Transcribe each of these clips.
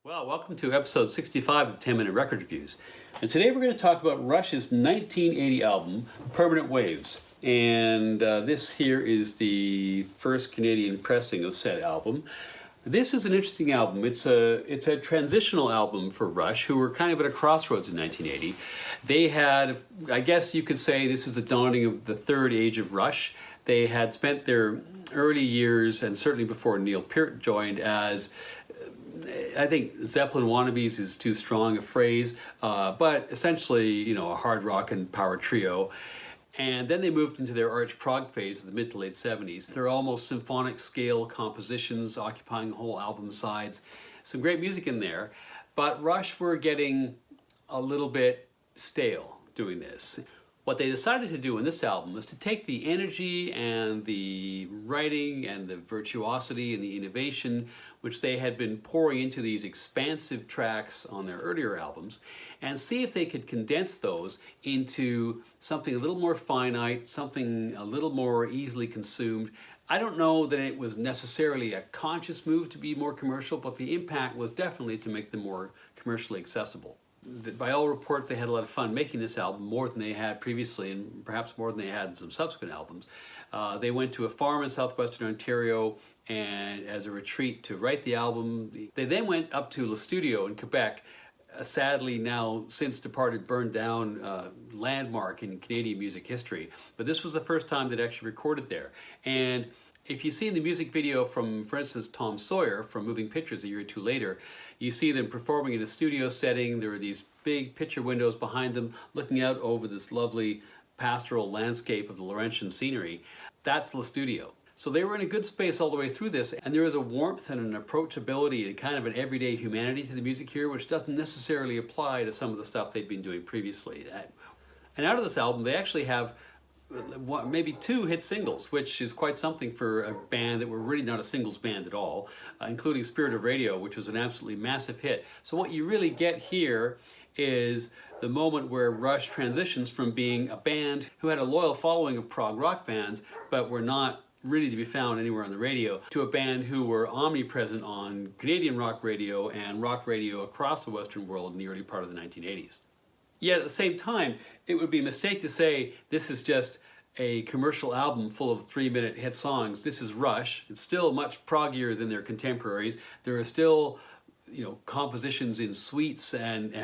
Well, welcome to episode 65 of 10 Minute Record Reviews. And today we're going to talk about Rush's 1980 album, Permanent Waves. And this here is the first Canadian pressing of said album. This is an interesting album. It's a transitional album for Rush, who were kind of at a crossroads in 1980. They had, I guess you could say, this is the dawning of the third age of Rush. They had spent their early years, and certainly before Neil Peart joined, as I think Zeppelin wannabes is too strong a phrase, but essentially, you know, a hard rock and power trio. And then they moved into their arch prog phase of the mid to late 70s. They're almost symphonic scale compositions occupying whole album sides. Some great music in there, but Rush were getting a little bit stale doing this. What they decided to do in this album was to take the energy and the writing and the virtuosity and the innovation which they had been pouring into these expansive tracks on their earlier albums and see if they could condense those into something a little more finite, something a little more easily consumed. I don't know that it was necessarily a conscious move to be more commercial, but the impact was definitely to make them more commercially accessible. By all reports, they had a lot of fun making this album, more than they had previously, and perhaps more than they had in some subsequent albums. They went to a farm in southwestern Ontario and as a retreat to write the album. They then went up to Le Studio in Quebec, a sadly now since departed, burned down landmark in Canadian music history. But this was the first time they'd actually recorded there. And if you see in the music video from, for instance, Tom Sawyer from Moving Pictures a year or two later, you see them performing in a studio setting. There are these big picture windows behind them looking out over this lovely pastoral landscape of the Laurentian scenery. That's Le Studio. So they were in a good space all the way through this, and there is a warmth and an approachability and kind of an everyday humanity to the music here, which doesn't necessarily apply to some of the stuff they'd been doing previously. And out of this album, they actually have maybe two hit singles, which is quite something for a band that were really not a singles band at all, including Spirit of Radio, which was an absolutely massive hit. So what you really get here is the moment where Rush transitions from being a band who had a loyal following of prog rock fans, but were not really to be found anywhere on the radio, to a band who were omnipresent on Canadian rock radio and rock radio across the Western world in the early part of the 1980s. Yet at the same time, it would be a mistake to say this is just a commercial album full of 3-minute hit songs. This is Rush. It's still much proggier than their contemporaries. There are still, you know, compositions in suites and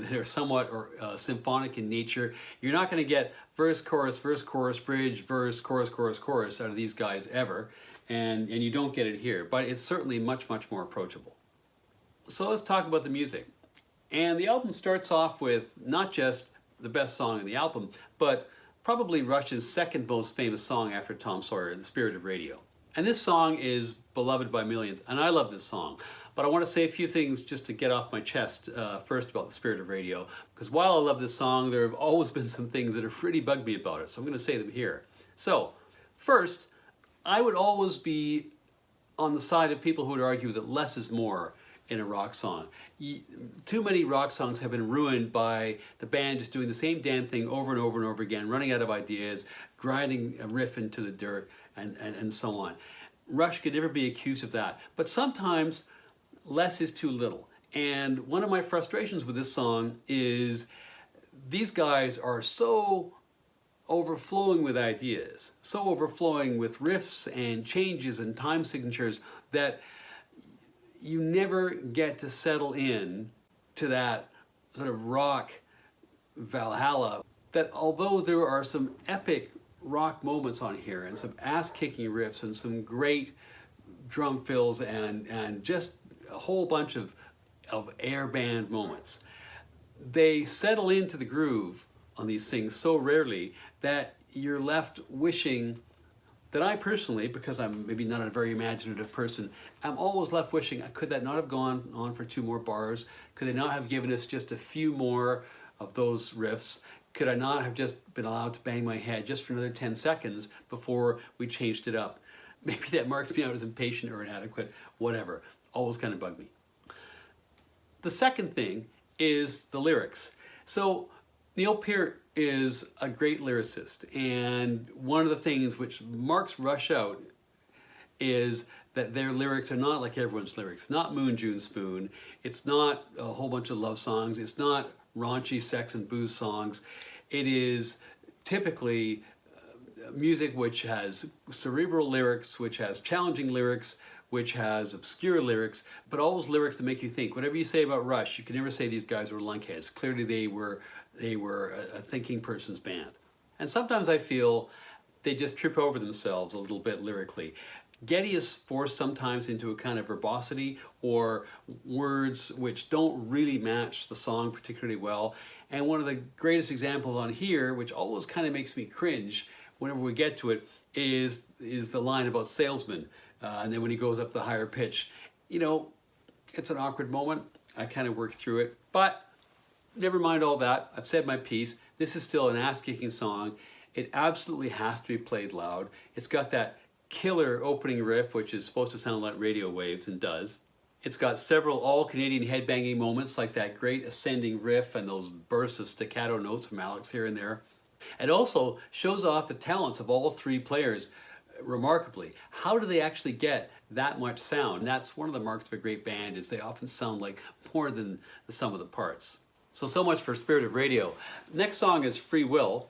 they're somewhat symphonic in nature. You're not going to get verse, chorus, bridge, verse, chorus out of these guys ever, and you don't get it here. But it's certainly much more approachable. So let's talk about the music. And the album starts off with not just the best song in the album, but probably Rush's second most famous song after Tom Sawyer, The Spirit of Radio. And this song is beloved by millions, and I love this song. But I want to say a few things just to get off my chest first about The Spirit of Radio, because while I love this song, there have always been some things that have really bugged me about it, so I'm going to say them here. So, first, I would always be on the side of people who would argue that less is more in a rock song. Too many rock songs have been ruined by the band just doing the same damn thing over and over again, running out of ideas, grinding a riff into the dirt, and so on. Rush could never be accused of that. But sometimes less is too little. And one of my frustrations with this song is these guys are so overflowing with ideas, so overflowing with riffs and changes and time signatures that you never get to settle in to that sort of rock Valhalla. That although there are some epic rock moments on here and some ass-kicking riffs and some great drum fills and just a whole bunch of air band moments, they settle into the groove on these things so rarely that you're left wishing that I personally, because I'm maybe not a very imaginative person, I'm always left wishing, could that not have gone on for 2 more bars? Could they not have given us just a few more of those riffs? Could I not have just been allowed to bang my head just for another 10 seconds before we changed it up? Maybe that marks me out as impatient or inadequate, whatever. Always kind of bugged me. The second thing is the lyrics. So Neil Peart is a great lyricist, and one of the things which marks Rush out is that their lyrics are not like everyone's lyrics. Not Moon June Spoon. It's not a whole bunch of love songs. It's not raunchy sex and booze songs. It is typically music which has cerebral lyrics, which has challenging lyrics, which has obscure lyrics, but always lyrics that make you think. Whatever you say about Rush, you can never say these guys were lunkheads. Clearly they were a thinking person's band. And sometimes I feel they just trip over themselves a little bit lyrically. Geddy is forced sometimes into a kind of verbosity or words which don't really match the song particularly well. And one of the greatest examples on here, which always kind of makes me cringe whenever we get to it, is the line about salesmen. And then when he goes up the higher pitch, you know, it's an awkward moment. I kind of work through it, but never mind all that. I've said my piece. This is still an ass-kicking song. It absolutely has to be played loud. It's got that killer opening riff, which is supposed to sound like radio waves, and does. It's got several all-Canadian headbanging moments, like that great ascending riff and those bursts of staccato notes from Alex here and there. It also shows off the talents of all three players remarkably. How do they actually get that much sound? And that's one of the marks of a great band, is they often sound like more than the sum of the parts. So much for Spirit of Radio. Next song is Free Will,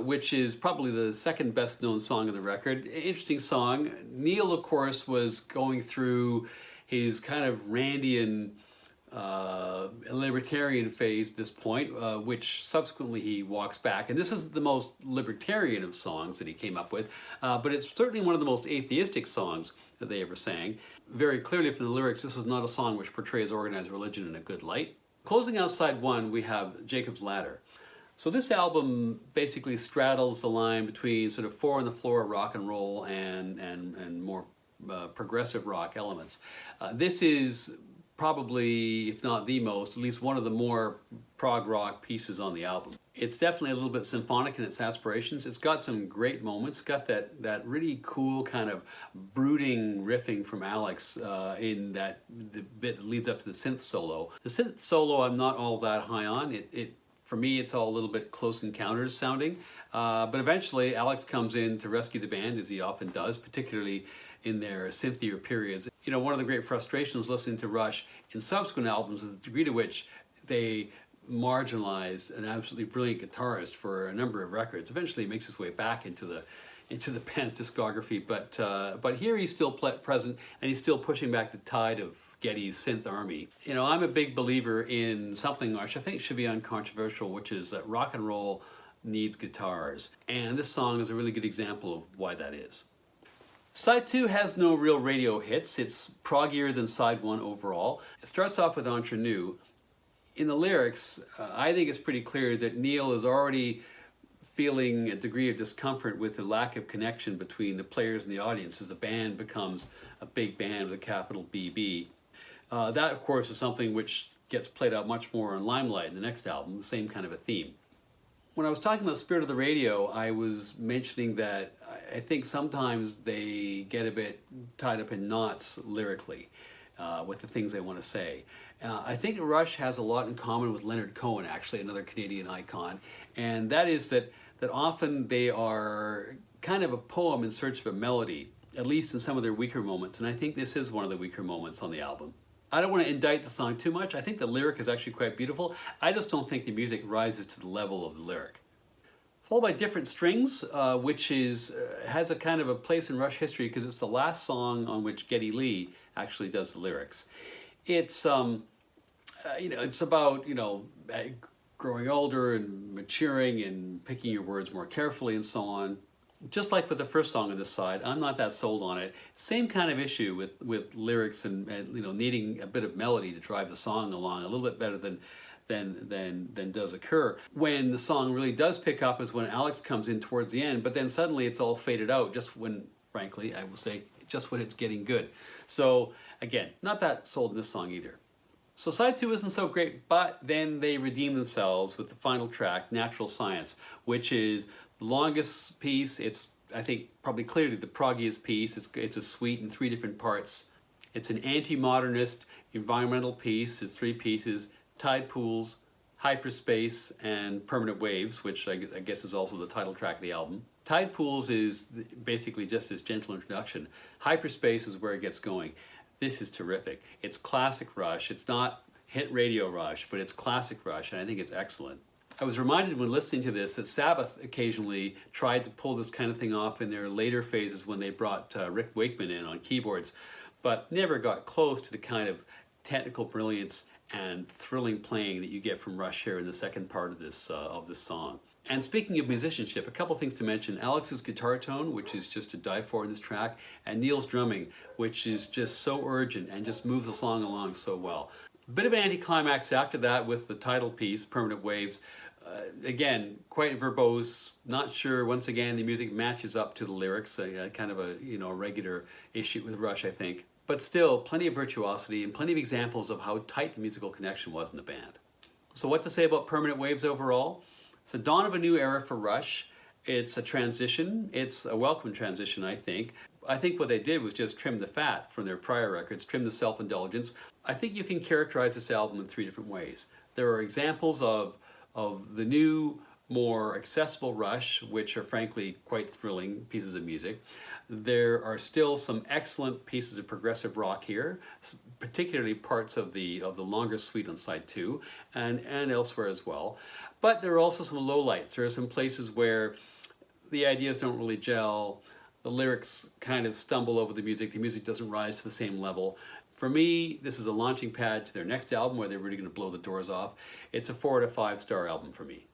which is probably the second best known song of the record. Interesting song. Neil, of course, was going through his kind of Randian libertarian phase at this point, which subsequently he walks back. And this is the most libertarian of songs that he came up with, but it's certainly one of the most atheistic songs that they ever sang. Very clearly from the lyrics, this is not a song which portrays organized religion in a good light. Closing out side one, we have Jacob's Ladder. So this album basically straddles the line between sort of four on the floor rock and roll and more progressive rock elements. This is probably, if not the most, at least one of the more prog rock pieces on the album. It's definitely a little bit symphonic in its aspirations. It's got some great moments. It's got that really cool kind of brooding riffing from Alex in the bit that leads up to the synth solo. The synth solo I'm not all that high on. For me, it's all a little bit Close Encounters sounding, but eventually Alex comes in to rescue the band, as he often does, particularly in their synthier periods. You know, one of the great frustrations listening to Rush in subsequent albums is the degree to which they marginalized an absolutely brilliant guitarist for a number of records. Eventually he makes his way back into the band's discography, but here he's still present, and he's still pushing back the tide of Geddy's synth army. You know, I'm a big believer in something which I think should be uncontroversial, which is that rock and roll needs guitars, and this song is a really good example of why that is. Side 2 has no real radio hits. It's proggier than side 1 overall. It starts off with Entre Nous. In the lyrics, I think it's pretty clear that Neil is already feeling a degree of discomfort with the lack of connection between the players and the audience as the band becomes a big band with a capital BB. That, of course, is something which gets played out much more on Limelight in the next album, the same kind of a theme. When I was talking about Spirit of the Radio, I was mentioning that I think sometimes they get a bit tied up in knots lyrically with the things they want to say. I think Rush has a lot in common with Leonard Cohen, actually, another Canadian icon, and that is that often they are kind of a poem in search of a melody, at least in some of their weaker moments, and I think this is one of the weaker moments on the album. I don't want to indict the song too much. I think the lyric is actually quite beautiful. I just don't think the music rises to the level of the lyric. Followed by Different Strings, which has a kind of a place in Rush history because it's the last song on which Geddy Lee actually does the lyrics. It's it's about growing older and maturing and picking your words more carefully and so on. Just like with the first song on this side, I'm not that sold on it. Same kind of issue with lyrics and needing a bit of melody to drive the song along a little bit better than does occur. When the song really does pick up is when Alex comes in towards the end, but then suddenly it's all faded out just when, frankly, I will say, just when it's getting good. So again, not that sold in this song either. So side 2 isn't so great, but then they redeem themselves with the final track, Natural Science, which is the longest piece. It's, I think, probably clearly the proggiest piece. It's a suite in 3 different parts. It's an anti-modernist environmental piece. It's 3 pieces: Tide Pools, Hyperspace, and Permanent Waves, which I guess is also the title track of the album. Tide Pools is basically just this gentle introduction. Hyperspace is where it gets going. This is terrific. It's classic Rush. It's not hit radio Rush, but it's classic Rush, and I think it's excellent. I was reminded when listening to this that Sabbath occasionally tried to pull this kind of thing off in their later phases when they brought Rick Wakeman in on keyboards, but never got close to the kind of technical brilliance and thrilling playing that you get from Rush here in the second part of this song. And speaking of musicianship, a couple things to mention. Alex's guitar tone, which is just to die for in this track, and Neil's drumming, which is just so urgent and just moves the song along so well. A bit of an anticlimax after that with the title piece, Permanent Waves. Again, quite verbose, not sure, once again, the music matches up to the lyrics, kind of a regular issue with Rush, I think. But still, plenty of virtuosity and plenty of examples of how tight the musical connection was in the band. So what to say about Permanent Waves overall? It's the dawn of a new era for Rush. It's a transition. It's a welcome transition, I think. I think what they did was just trim the fat from their prior records, trim the self-indulgence. I think you can characterize this album in 3 different ways. There are examples of the new, more accessible Rush, which are frankly quite thrilling pieces of music. There are still some excellent pieces of progressive rock here, particularly parts of the longer suite on side 2 and elsewhere as well. But there are also some lowlights. There are some places where the ideas don't really gel, the lyrics kind of stumble over the music doesn't rise to the same level. For me, this is a launching pad to their next album where they're really going to blow the doors off. It's a 4 out of 5 star album for me.